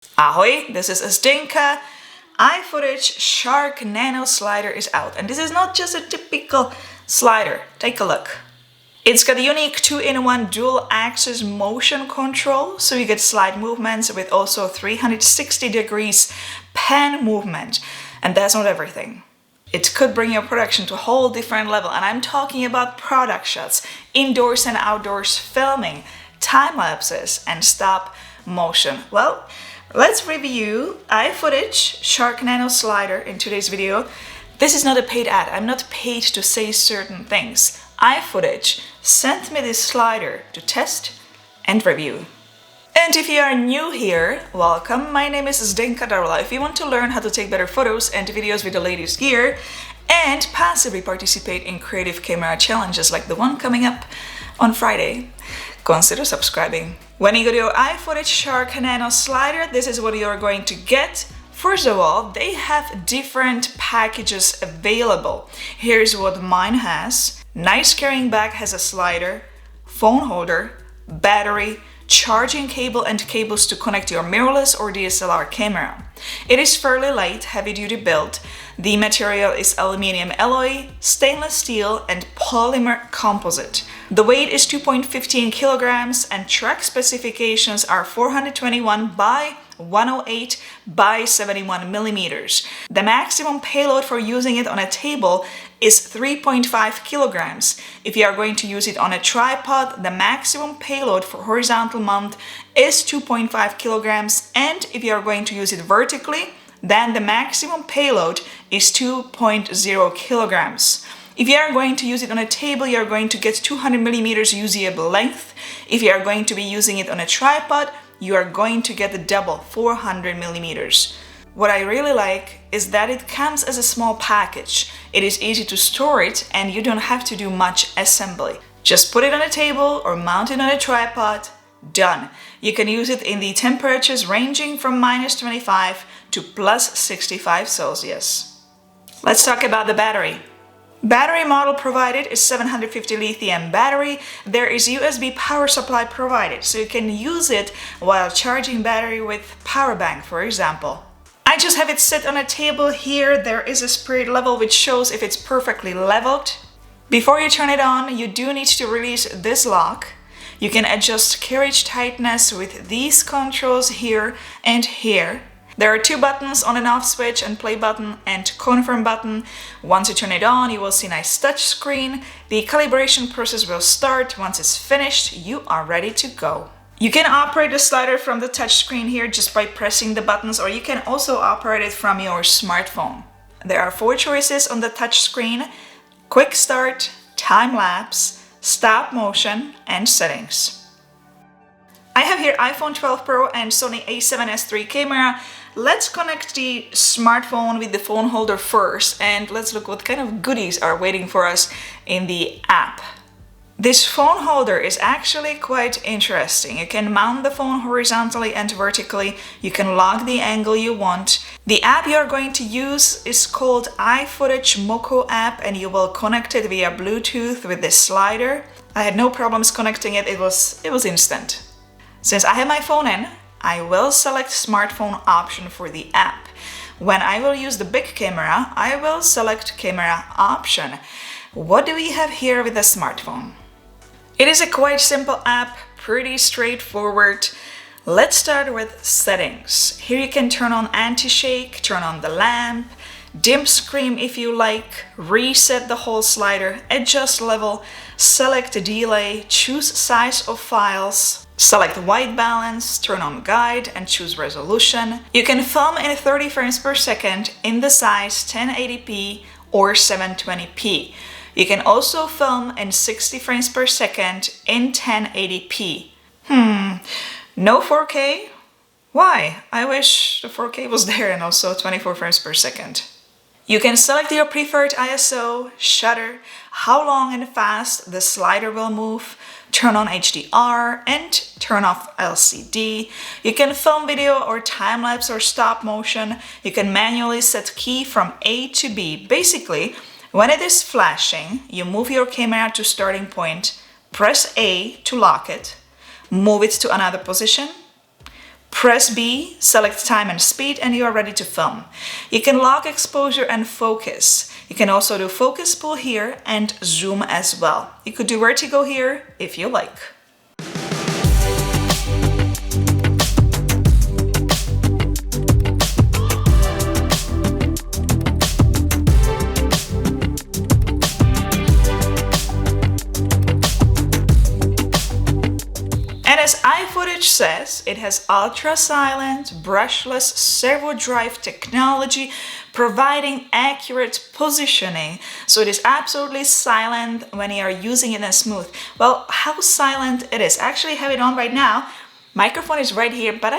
Ahoy, this is Zdenka. iFootage Shark Nano slider is out, and this is not just a typical slider. Take a look. It's got a unique 2-in-1 dual axis motion control, so you get slide movements with also 360 degrees pan movement. And that's not everything. It could bring your production to a whole different level, and I'm talking about product shots, indoors and outdoors filming, time lapses, and stop motion. Well, let's review iFootage Shark Nano slider in today's video. This is not a paid ad. I'm not paid to say certain things. iFootage sent me this slider to test and review. And if you are new here, welcome. My name is Zdenka. If you want to learn how to take better photos and videos with the latest gear and passively participate in creative camera challenges like the one coming up on Friday, consider subscribing. When you go to your iFootage Shark Nano slider, this is what you're going to get. First of all, they have different packages available. Here's what mine has. Nice carrying bag has a slider, phone holder, battery, charging cable and cables to connect your mirrorless or DSLR camera. It is fairly light, heavy-duty build. The material is aluminum alloy, stainless steel and polymer composite. The weight is 2.15 kilograms and track specifications are 421 by 108 by 71 millimeters. The maximum payload for using it on a table is 3.5 kilograms. If you are going to use it on a tripod, the maximum payload for horizontal mount is 2.5 kilograms, and if you are going to use it vertically, then the maximum payload is 2.0 kilograms. If you are going to use it on a table, you are going to get 200 millimeters usable length. If you are going to be using it on a tripod, you are going to get the double, 400 millimeters. What I really like is that it comes as a small package. It is easy to store it and you don't have to do much assembly. Just put it on a table or mount it on a tripod. Done. You can use it in the temperatures ranging from -25 to +65 Celsius. Let's talk about the battery. Battery model provided is 750 lithium battery. There is USB power supply provided, so you can use it while charging battery with power bank, for example. I just have it sit on a table here. There is a spirit level which shows if it's perfectly leveled. Before you turn it on, you do need to release this lock. You can adjust carriage tightness with these controls here and here. There are two buttons, on and off switch and play button and confirm button. Once you turn it on, you will see a nice touch screen. The calibration process will start. Once it's finished, you are ready to go. You can operate the slider from the touch screen here just by pressing the buttons, or you can also operate it from your smartphone. There are 4 choices on the touch screen: quick start, time lapse, stop motion, and settings. I have here iPhone 12 Pro and Sony a7S III camera. Let's connect the smartphone with the phone holder first, and let's look what kind of goodies are waiting for us in the app. This phone holder is actually quite interesting. You can mount the phone horizontally and vertically. You can lock the angle you want. The app you're going to use is called iFootage Moco app, and you will connect it via Bluetooth with this slider. I had no problems connecting it. It was instant. Since I have my phone in, I will select smartphone option for the app. When I will use the big camera, I will select camera option. What do we have here with the smartphone? It is a quite simple app, pretty straightforward. Let's start with settings. Here you can turn on anti-shake, turn on the lamp, dim screen if you like, reset the whole slider, adjust level, select delay, choose size of files, select white balance, turn on guide and choose resolution. You can film in 30 frames per second in the size 1080p or 720p. You can also film in 60 frames per second in 1080p. No 4K? Why? I wish the 4K was there and also 24 frames per second. You can select your preferred ISO, shutter, how long and fast the slider will move, turn on HDR and turn off LCD. You can film video or time-lapse or stop motion. You can manually set key from A to B. Basically, when it is flashing, you move your camera to starting point, press A to lock it, move it to another position, Press B, select time and speed, and you are ready to film. You can lock exposure and focus. You can also do focus pull here and zoom as well. You could do vertigo here if you like. As iFootage says, it has ultra-silent, brushless servo drive technology, providing accurate positioning. So it is absolutely silent when you are using it in smooth. Well, how silent it is. I actually have it on right now. Microphone is right here, but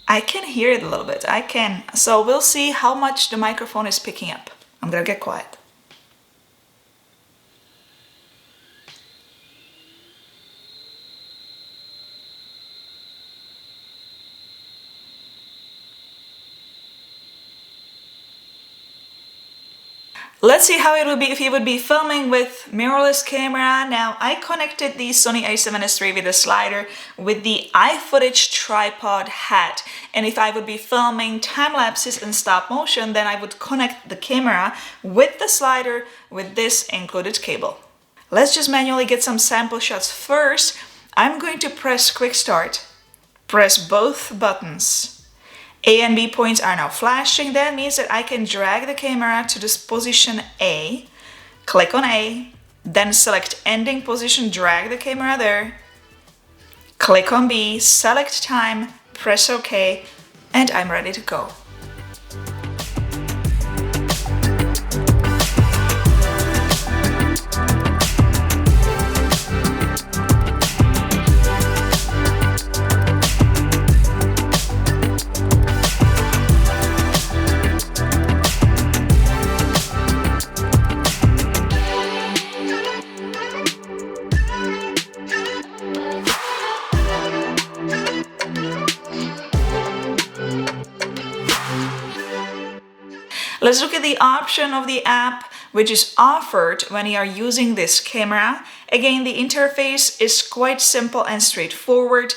I can hear it a little bit. I can. So we'll see how much the microphone is picking up. I'm gonna get quiet. Let's see how it would be if you would be filming with mirrorless camera. Now, I connected the Sony a7S III with a slider with the iFootage tripod hat. And if I would be filming time lapses and stop motion, then I would connect the camera with the slider with this included cable. Let's just manually get some sample shots first. I'm going to press quick start. Press both buttons. A and B points are now flashing. That means that I can drag the camera to this position A, click on A, then select ending position, drag the camera there, click on B, select time, press OK, and I'm ready to go. Let's look at the option of the app which is offered when you are using this camera. Again, the interface is quite simple and straightforward.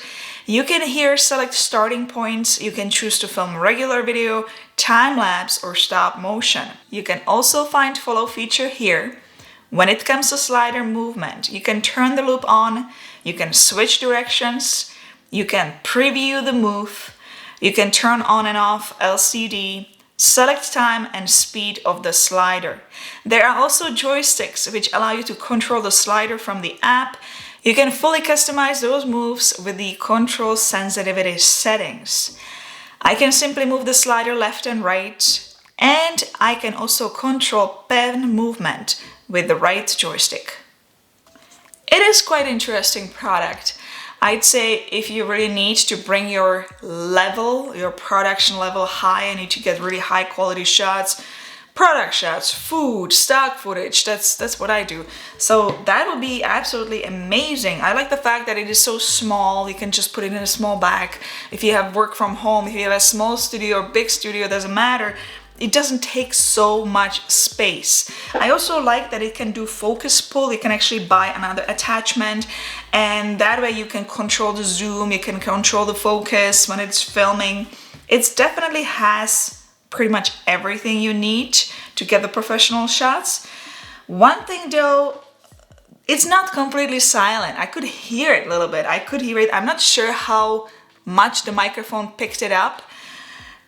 You can here select starting points. You can choose to film regular video, time-lapse, or stop motion. You can also find follow feature here. When it comes to slider movement, you can turn the loop on, you can switch directions, you can preview the move, you can turn on and off LCD, select time and speed of the slider. There are also joysticks which allow you to control the slider from the app. You can fully customize those moves with the control sensitivity settings. I can simply move the slider left and right, and I can also control pen movement with the right joystick. It is quite an interesting product. I'd say if you really need to bring your level, your production level high, and need to get really high quality shots, product shots, food, stock footage, that's what I do. So that would be absolutely amazing. I like the fact that it is so small. You can just put it in a small bag. If you have work from home, if you have a small studio or big studio, doesn't matter. It doesn't take so much space. I also like that it can do focus pull. You can actually buy another attachment, and that way you can control the zoom, you can control the focus when it's filming. It definitely has pretty much everything you need to get the professional shots. One thing though, it's not completely silent. I could hear it a little bit. I could hear it. I'm not sure how much the microphone picked it up,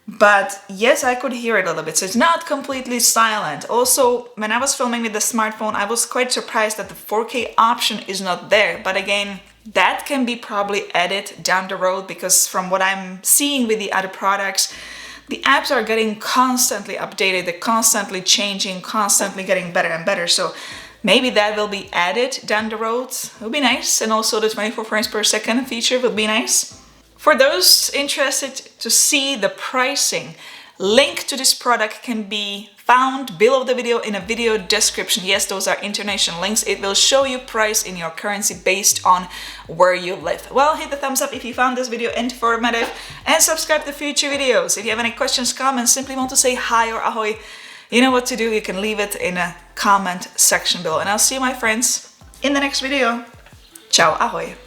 but yes, I could hear it a little bit. So it's not completely silent. Also, when I was filming with the smartphone, I was quite surprised that the 4K option is not there. But again, that can be probably added down the road, because from what I'm seeing with the other products, the apps are getting constantly updated. They're constantly changing, constantly getting better and better. So maybe that will be added down the road. It would be nice. And also the 24 frames per second feature would be nice. For those interested to see the pricing, link to this product can be found below the video in a video description. Yes, those are international links. It will show you price in your currency based on where you live. Well, hit the thumbs up if you found this video informative, and subscribe to future videos. If you have any questions, comments, simply want to say hi or ahoy, you know what to do. You can leave it in a comment section below. And I'll see you, my friends, in the next video. Ciao, ahoy.